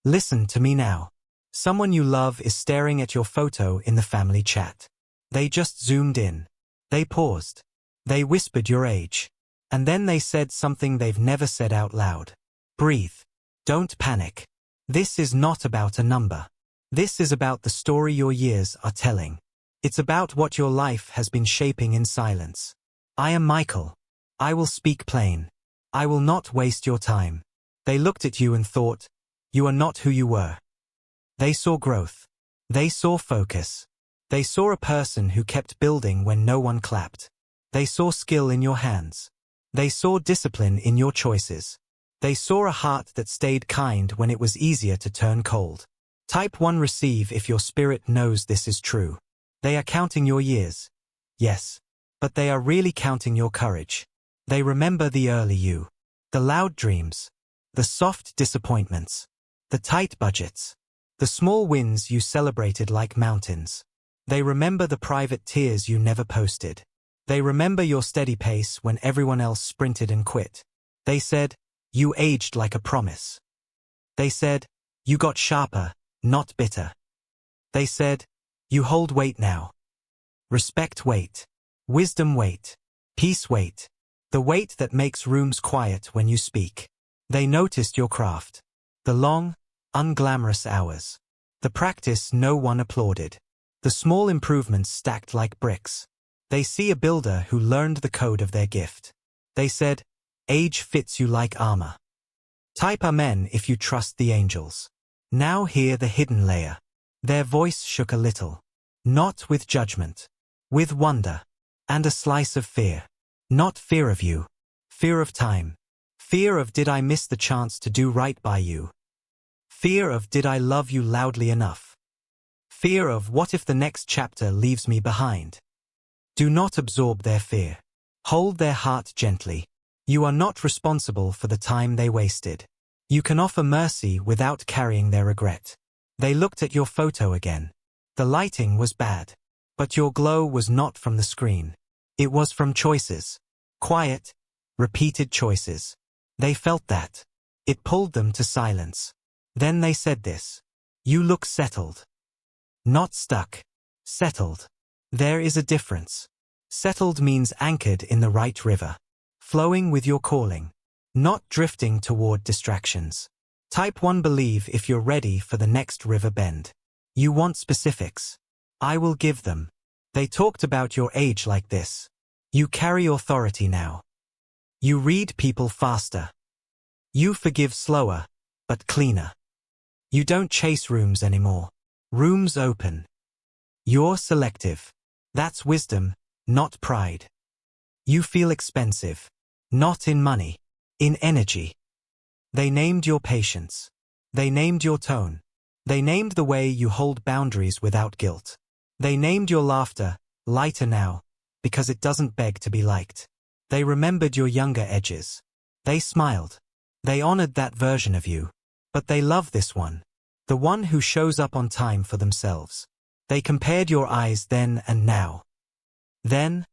Listen to me now. Someone you love is staring at your photo in the family chat. They just zoomed in. They paused. They whispered your age. And then they said something they've never said out loud. Breathe. Don't panic. This is not about a number. This is about the story your years are telling. It's about what your life has been shaping in silence. I am Michael. I will speak plain. I will not waste your time. They looked at you and thought, you are not who you were. They saw growth. They saw focus. They saw a person who kept building when no one clapped. They saw skill in your hands. They saw discipline in your choices. They saw a heart that stayed kind when it was easier to turn cold. Type 1 receive if your spirit knows this is true. They are counting your years. Yes. But they are really counting your courage. They remember the early you. The loud dreams. The soft disappointments. The tight budgets. The small wins you celebrated like mountains. They remember the private tears you never posted. They remember your steady pace when everyone else sprinted and quit. They said, you aged like a promise. They said, you got sharper, not bitter. They said, you hold weight now. Respect weight. Wisdom weight. Peace weight. The weight that makes rooms quiet when you speak. They noticed your craft. The long, unglamorous hours. The practice no one applauded. The small improvements stacked like bricks. They see a builder who learned the code of their gift. They said, age fits you like armor. Type Amen if you trust the angels. Now hear the hidden layer. Their voice shook a little. Not with judgment. With wonder. And a slice of fear. Not fear of you. Fear of time. Fear of did I miss the chance to do right by you. Fear of did I love you loudly enough. Fear of what if the next chapter leaves me behind. Do not absorb their fear. Hold their heart gently. You are not responsible for the time they wasted. You can offer mercy without carrying their regret. They looked at your photo again. The lighting was bad. But your glow was not from the screen. It was from choices. Quiet, repeated choices. They felt that. It pulled them to silence. Then they said this. You look settled. Not stuck. Settled. There is a difference. Settled means anchored in the right river. Flowing with your calling. Not drifting toward distractions. Type 1 believe if you're ready for the next river bend. You want specifics. I will give them. They talked about your age like this. You carry authority now. You read people faster. You forgive slower, but cleaner. You don't chase rooms anymore. Rooms open. You're selective. That's wisdom, not pride. You feel expensive. Not in money. In energy. They named your patience. They named your tone. They named the way you hold boundaries without guilt. They named your laughter, lighter now, because it doesn't beg to be liked. They remembered your younger edges. They smiled. They honored that version of you. But they love this one. The one who shows up on time for themselves. They compared your eyes then and now. Then,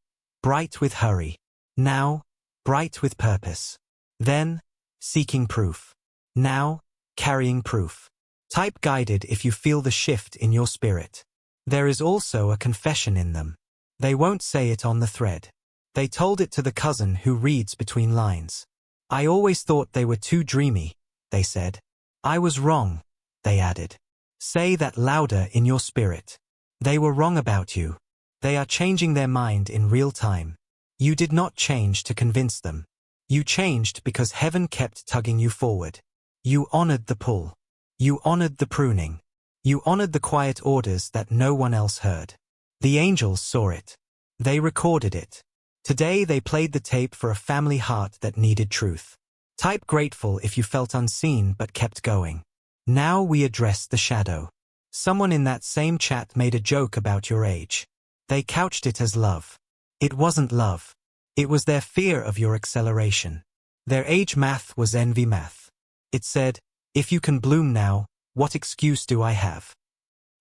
bright with hurry. Now, bright with purpose. Then, seeking proof. Now, carrying proof. Type guided if you feel the shift in your spirit. There is also a confession in them. They won't say it on the thread. They told it to the cousin who reads between lines. I always thought they were too dreamy, they said. I was wrong, they added. Say that louder in your spirit. They were wrong about you. They are changing their mind in real time. You did not change to convince them. You changed because heaven kept tugging you forward. You honored the pull. You honored the pruning. You honored the quiet orders that no one else heard. The angels saw it. They recorded it. Today they played the tape for a family heart that needed truth. Type grateful if you felt unseen but kept going. Now we address the shadow. Someone in that same chat made a joke about your age. They couched it as love. It wasn't love. It was their fear of your acceleration. Their age math was envy math. It said, if you can bloom now, what excuse do I have?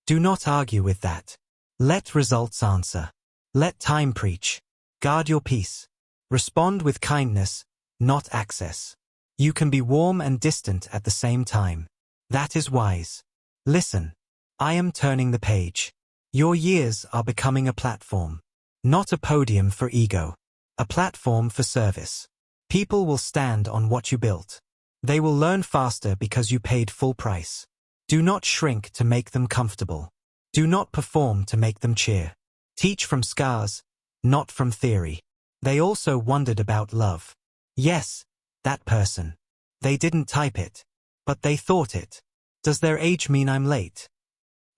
Do not argue with that. Let results answer. Let time preach. Guard your peace. Respond with kindness, not access. You can be warm and distant at the same time. That is wise. Listen. I am turning the page. Your years are becoming a platform. Not a podium for ego. A platform for service. People will stand on what you built. They will learn faster because you paid full price. Do not shrink to make them comfortable. Do not perform to make them cheer. Teach from scars, not from theory. They also wondered about love. Yes, that person. They didn't type it, but they thought it. Does their age mean I'm late?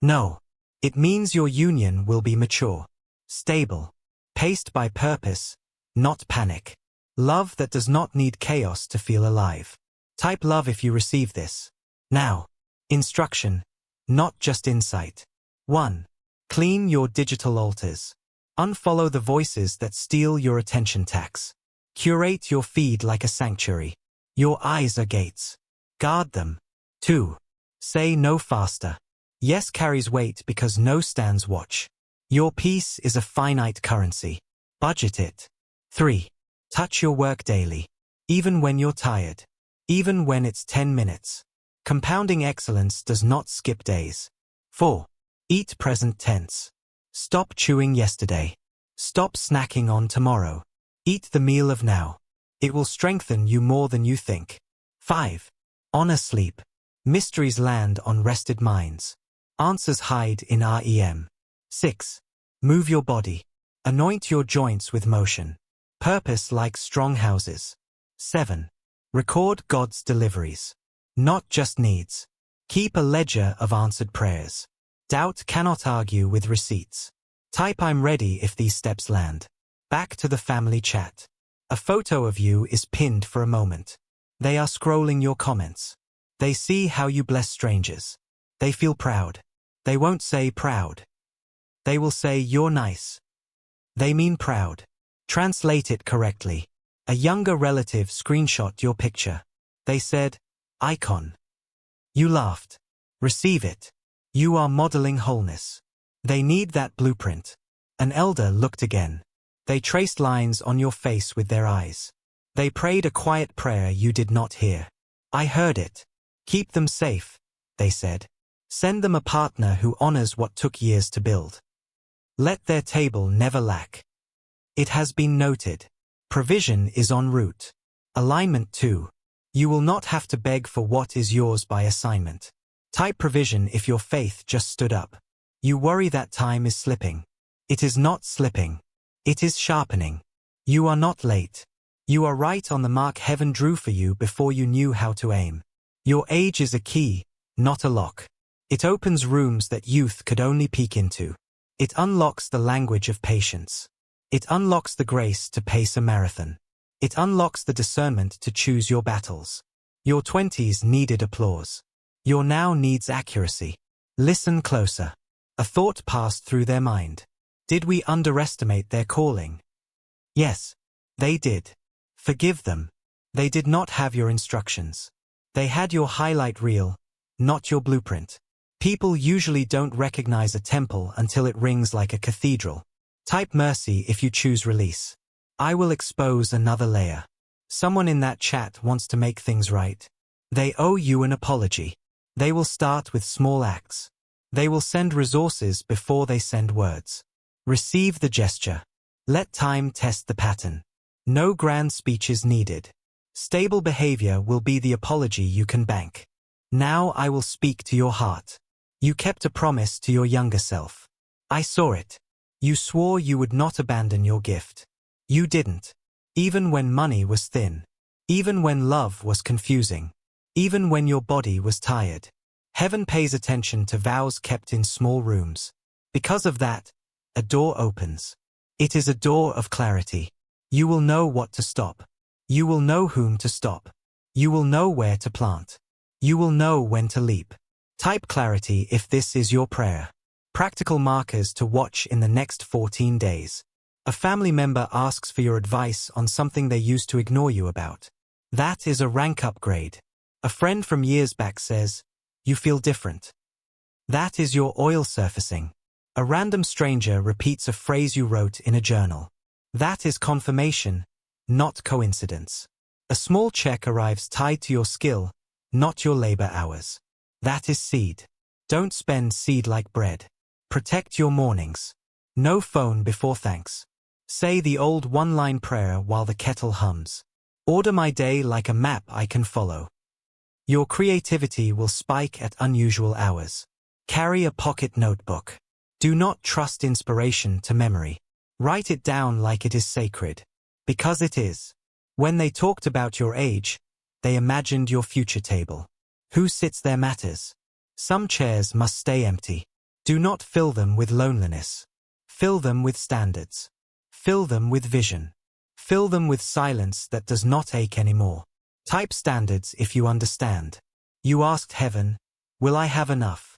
No. It means your union will be mature, stable, paced by purpose, not panic. Love that does not need chaos to feel alive. Type love if you receive this. Now. Instruction, not just insight. 1. Clean your digital altars. Unfollow the voices that steal your attention tax. Curate your feed like a sanctuary. Your eyes are gates. Guard them. 2. Say no faster. Yes carries weight because no stands watch. Your peace is a finite currency. Budget it. 3. Touch your work daily. Even when you're tired. Even when it's 10 minutes. Compounding excellence does not skip days. 4. Eat present tense. Stop chewing yesterday. Stop snacking on tomorrow. Eat the meal of now. It will strengthen you more than you think. 5. Honor sleep. Mysteries land on rested minds. Answers hide in REM. 6. Move your body. Anoint your joints with motion. Purpose like strong houses. 7. Record God's deliveries. Not just needs. Keep a ledger of answered prayers. Doubt cannot argue with receipts. Type I'm ready if these steps land. Back to the family chat. A photo of you is pinned for a moment. They are scrolling your comments. They see how you bless strangers. They feel proud. They won't say proud. They will say you're nice. They mean proud. Translate it correctly. A younger relative screenshot your picture. They said, icon. You laughed. Receive it. You are modeling wholeness. They need that blueprint. An elder looked again. They traced lines on your face with their eyes. They prayed a quiet prayer you did not hear. I heard it. Keep them safe, they said. Send them a partner who honors what took years to build. Let their table never lack. It has been noted. Provision is en route. Alignment too. You will not have to beg for what is yours by assignment. Type provision if your faith just stood up. You worry that time is slipping. It is not slipping. It is sharpening. You are not late. You are right on the mark heaven drew for you before you knew how to aim. Your age is a key, not a lock. It opens rooms that youth could only peek into. It unlocks the language of patience. It unlocks the grace to pace a marathon. It unlocks the discernment to choose your battles. Your 20s needed applause. Your now needs accuracy. Listen closer. A thought passed through their mind. Did we underestimate their calling? Yes, they did. Forgive them. They did not have your instructions. They had your highlight reel, not your blueprint. People usually don't recognize a temple until it rings like a cathedral. Type mercy if you choose release. I will expose another layer. Someone in that chat wants to make things right. They owe you an apology. They will start with small acts. They will send resources before they send words. Receive the gesture. Let time test the pattern. No grand speeches needed. Stable behavior will be the apology you can bank. Now I will speak to your heart. You kept a promise to your younger self. I saw it. You swore you would not abandon your gift. You didn't. Even when money was thin. Even when love was confusing. Even when your body was tired. Heaven pays attention to vows kept in small rooms. Because of that, a door opens. It is a door of clarity. You will know what to stop. You will know whom to stop. You will know where to plant. You will know when to leap. Type clarity if this is your prayer. Practical markers to watch in the next 14 days. A family member asks for your advice on something they used to ignore you about. That is a rank upgrade. A friend from years back says, you feel different. That is your oil surfacing. A random stranger repeats a phrase you wrote in a journal. That is confirmation, not coincidence. A small check arrives tied to your skill, not your labor hours. That is seed. Don't spend seed like bread. Protect your mornings. No phone before thanks. Say the old one-line prayer while the kettle hums. Order my day like a map I can follow. Your creativity will spike at unusual hours. Carry a pocket notebook. Do not trust inspiration to memory. Write it down like it is sacred. Because it is. When they talked about your age, they imagined your future table. Who sits there matters. Some chairs must stay empty. Do not fill them with loneliness. Fill them with standards. Fill them with vision. Fill them with silence that does not ache anymore. Type standards if you understand. You asked heaven, will I have enough?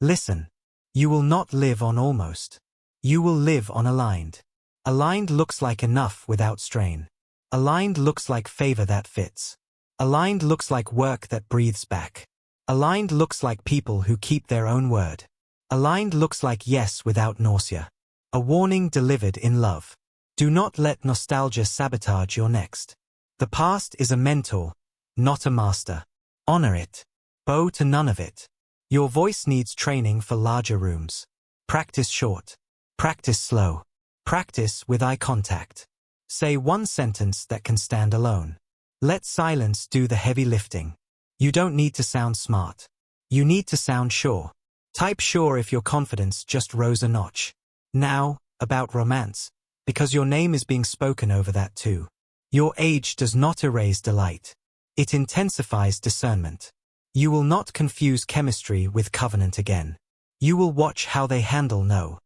Listen. You will not live on almost. You will live on aligned. Aligned looks like enough without strain. Aligned looks like favor that fits. Aligned looks like work that breathes back. Aligned looks like people who keep their own word. Aligned looks like yes without nausea. A warning delivered in love. Do not let nostalgia sabotage your next. The past is a mentor, not a master. Honor it. Bow to none of it. Your voice needs training for larger rooms. Practice short. Practice slow. Practice with eye contact. Say one sentence that can stand alone. Let silence do the heavy lifting. You don't need to sound smart. You need to sound sure. Type sure if your confidence just rose a notch. Now, about romance, because your name is being spoken over that too. Your age does not erase delight. It intensifies discernment. You will not confuse chemistry with covenant again. You will watch how they handle no.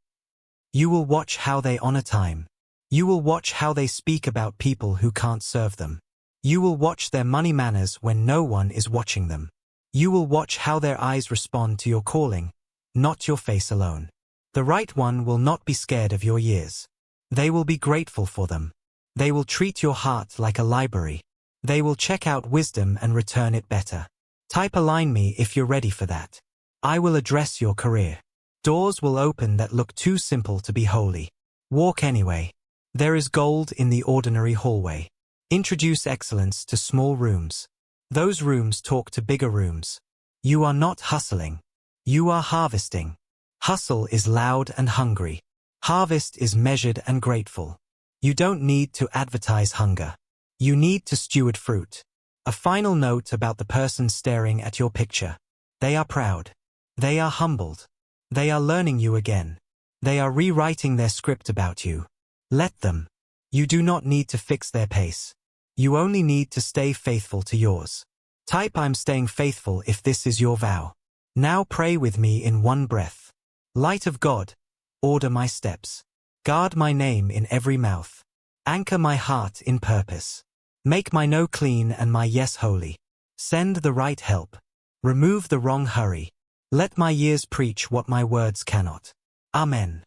You will watch how they honor time. You will watch how they speak about people who can't serve them. You will watch their money manners when no one is watching them. You will watch how their eyes respond to your calling, not your face alone. The right one will not be scared of your years. They will be grateful for them. They will treat your heart like a library. They will check out wisdom and return it better. Type align me if you're ready for that. I will address your career. Doors will open that look too simple to be holy. Walk anyway. There is gold in the ordinary hallway. Introduce excellence to small rooms. Those rooms talk to bigger rooms. You are not hustling. You are harvesting. Hustle is loud and hungry. Harvest is measured and grateful. You don't need to advertise hunger. You need to steward fruit. A final note about the person staring at your picture. They are proud. They are humbled. They are learning you again. They are rewriting their script about you. Let them. You do not need to fix their pace. You only need to stay faithful to yours. Type I'm staying faithful if this is your vow. Now pray with me in one breath. Light of God, order my steps. Guard my name in every mouth. Anchor my heart in purpose. Make my no clean and my yes holy. Send the right help. Remove the wrong hurry. Let my years preach what my words cannot. Amen.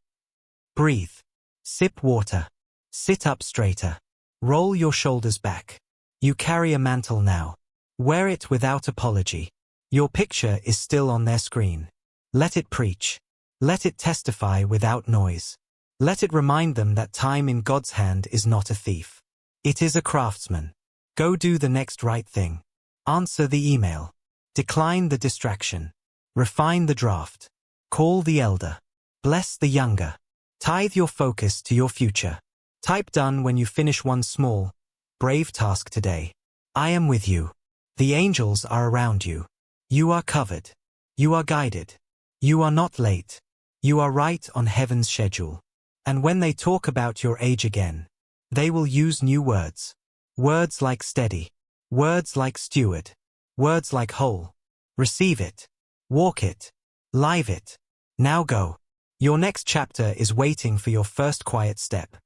Breathe. Sip water. Sit up straighter. Roll your shoulders back. You carry a mantle now. Wear it without apology. Your picture is still on their screen. Let it preach. Let it testify without noise. Let it remind them that time in God's hand is not a thief. It is a craftsman. Go do the next right thing. Answer the email. Decline the distraction. Refine the draft. Call the elder. Bless the younger. Tithe your focus to your future. Type done when you finish one small, brave task today. I am with you. The angels are around you. You are covered. You are guided. You are not late. You are right on heaven's schedule. And when they talk about your age again, they will use new words. Words like steady. Words like steward. Words like whole. Receive it. Walk it. Live it. Now go. Your next chapter is waiting for your first quiet step.